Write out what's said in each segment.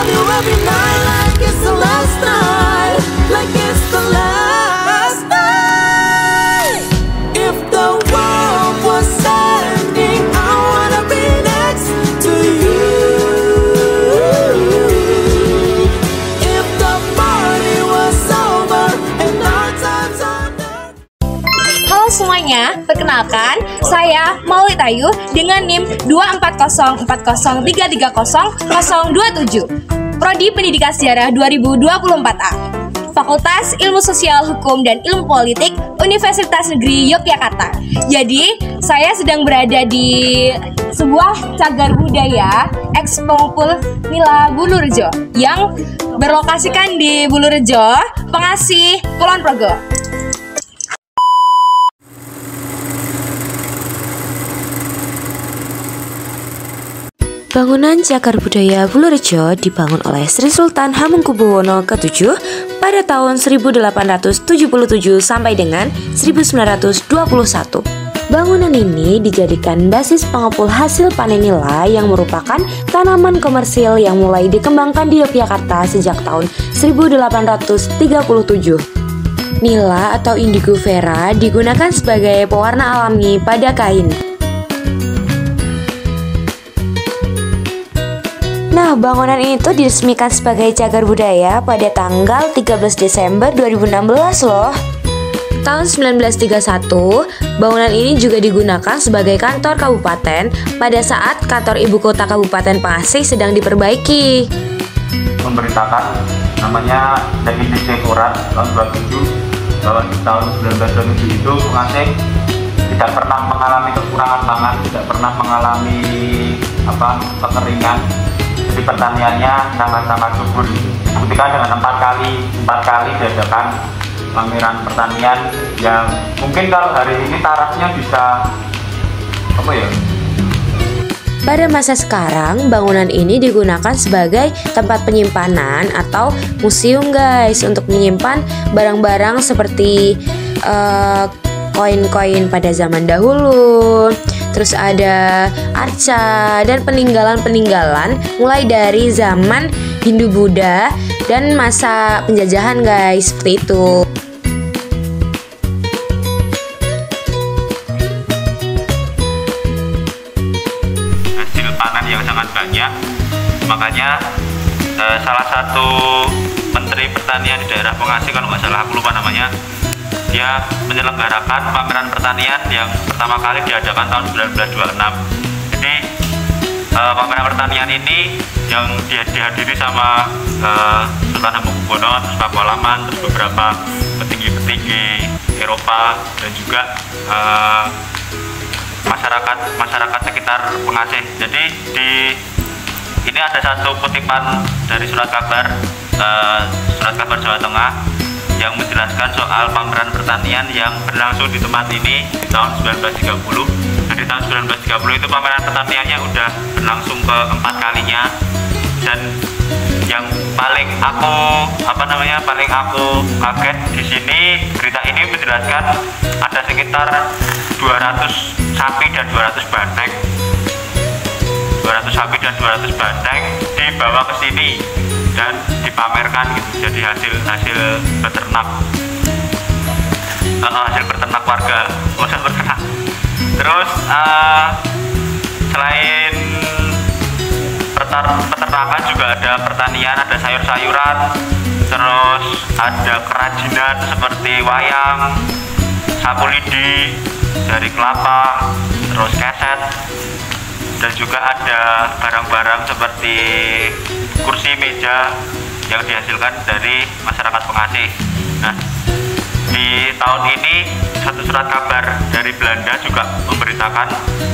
love you every night like it's the last night, like it's the last night. If the world was ending, I wanna be next to you. If the party was over and our times are done. Halo semuanya, perkenalkan saya Maulid Ayu dengan NIM 24040330027, Prodi Pendidikan Sejarah 2024A, Fakultas Ilmu Sosial, Hukum, dan Ilmu Politik Universitas Negeri Yogyakarta. Jadi, saya sedang berada di sebuah cagar budaya Ekspengpul Mila Bulurejo yang berlokasikan di Bulurejo, Pengasih, Kulon Progo. Bangunan Cagar Budaya Bulurejo dibangun oleh Sri Sultan Hamengkubuwono ke-7 pada tahun 1877 sampai dengan 1921. Bangunan ini dijadikan basis pengepul hasil panen nila yang merupakan tanaman komersil yang mulai dikembangkan di Yogyakarta sejak tahun 1837. Nila atau indigo vera digunakan sebagai pewarna alami pada kain. Nah, bangunan ini tuh diresmikan sebagai cagar budaya pada tanggal 13 Desember 2016 loh. Tahun 1931, bangunan ini juga digunakan sebagai kantor kabupaten pada saat kantor ibu kota Kabupaten Pengasih sedang diperbaiki. Memberitakan namanya definisi Quran tahun 27 bahwa di tahun 1927 itu Pengasih tidak pernah mengalami kekurangan pangan, tidak pernah mengalami kekeringan. Di pertaniannya sangat-sangat subur. Dibuktikan dengan empat kali diadakan pameran pertanian yang mungkin kalau hari ini tarafnya bisa Pada masa sekarang, bangunan ini digunakan sebagai tempat penyimpanan atau museum guys, untuk menyimpan barang-barang seperti koin-koin pada zaman dahulu. Terus ada arca dan peninggalan-peninggalan mulai dari zaman Hindu-Buddha dan masa penjajahan guys, seperti itu. Hasil panen yang sangat banyak, makanya salah satu Menteri Pertanian di daerah Pengasih, kalau nggak salah aku lupa namanya, dia menyelenggarakan pameran pertanian yang pertama kali diadakan tahun 1926. Jadi pameran pertanian ini yang dihadiri sama Sultan Hamengkubuwono, terus Pakualaman, terus beberapa petinggi-petinggi Eropa dan juga masyarakat sekitar Pengasih. Jadi ini ada satu kutipan dari surat kabar Jawa Tengah yang menjelaskan soal pameran pertanian yang berlangsung di tempat ini di tahun 1930. Dan di tahun 1930 itu pameran pertaniannya udah berlangsung ke-4 kalinya. Dan yang paling aku kaget di sini, berita ini menjelaskan ada sekitar 200 sapi dan 200 banteng. 200 sapi dan 200 banteng dibawa ke sini dan dipamerkan gitu, jadi hasil beternak warga, berternak. Terus selain peternakan juga ada pertanian, ada sayur-sayuran, terus ada kerajinan seperti wayang, sapu lidi dari kelapa, terus keset, dan juga ada barang-barang seperti kursi meja yang dihasilkan dari masyarakat Pengasih. Nah, di tahun ini satu surat kabar dari Belanda juga memberitakan,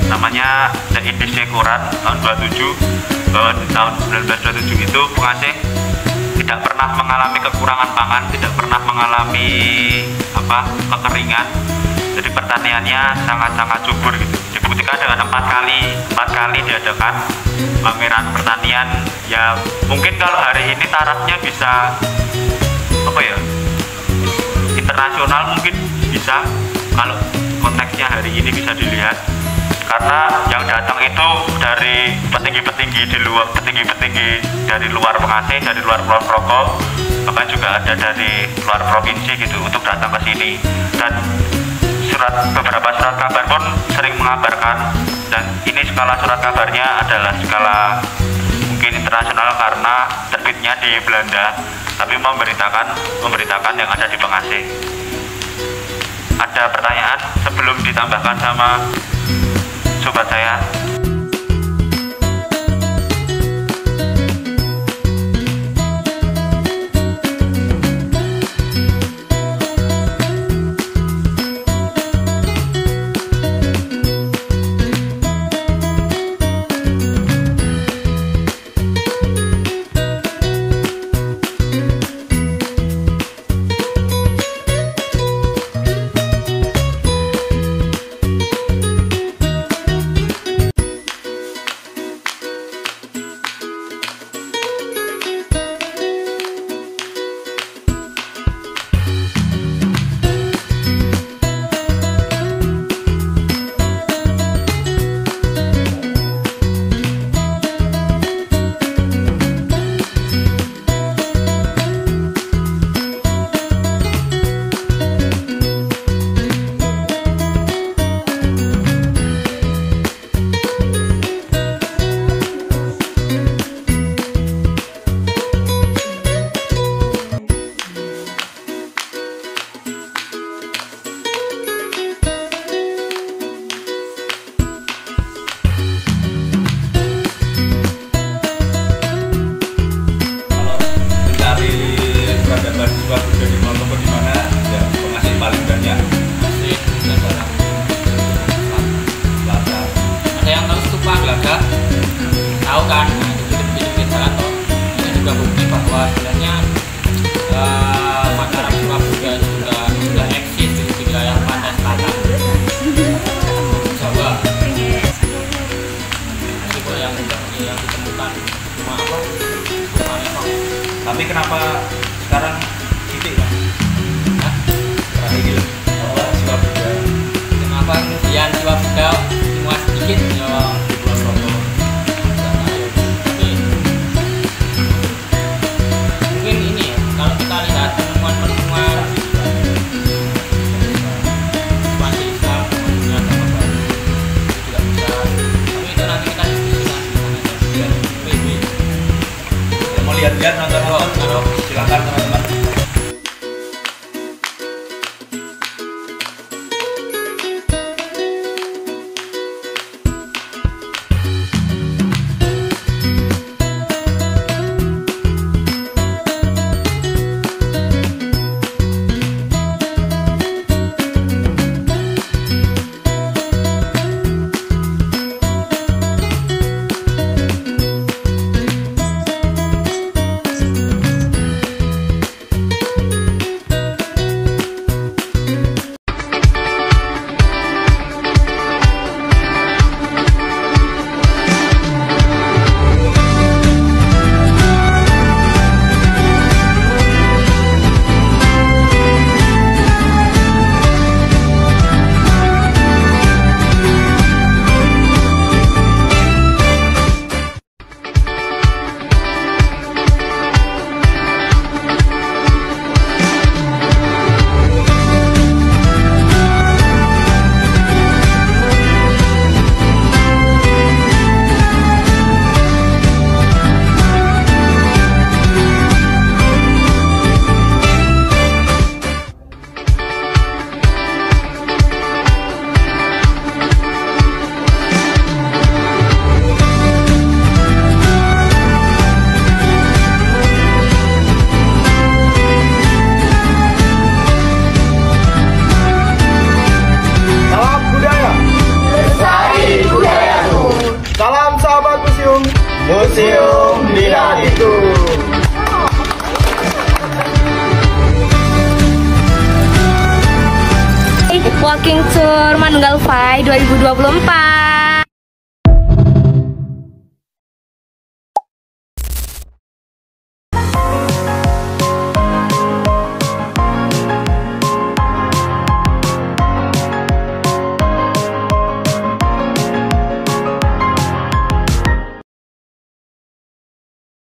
namanya The Indische Courant tahun 27, bahwa di tahun 1927 itu Pengasih tidak pernah mengalami kekurangan pangan, tidak pernah mengalami kekeringan. Jadi pertaniannya sangat-sangat subur gitu. Dibuktikan dengan empat kali diadakan pameran pertanian yang mungkin kalau hari ini tarafnya bisa internasional, mungkin bisa kalau konteksnya hari ini bisa dilihat. karena yang datang itu dari petinggi-petinggi di luar, petinggi-petinggi dari luar pengasih, dari luar Kulon Progo, bahkan juga ada dari luar provinsi gitu untuk datang ke sini. Dan beberapa surat kabar pun sering mengabarkan, dan ini skala surat kabarnya adalah skala mungkin internasional karena terbitnya di Belanda, tapi memberitakan yang ada di pengasih. Ada pertanyaan sebelum ditambahkan sama sobat saya? Tahu kan, itu jalan toh. Ini juga bukti bahwa sebenarnya mataram Surabaya sudah eksis di wilayah pantai selatan Jawa. Itu yang ditemukan cuma apa? Cuma lekong. Tapi kenapa sekarang titik Pak? Hah? Sekarang ini loh. Surabaya. Kenapa kemudian Surabaya cuma sedikit ya? Lihat-lihat nonton silakan teman-teman. Museum Bila Itu. Walking Tour Manunggal Fai 2024.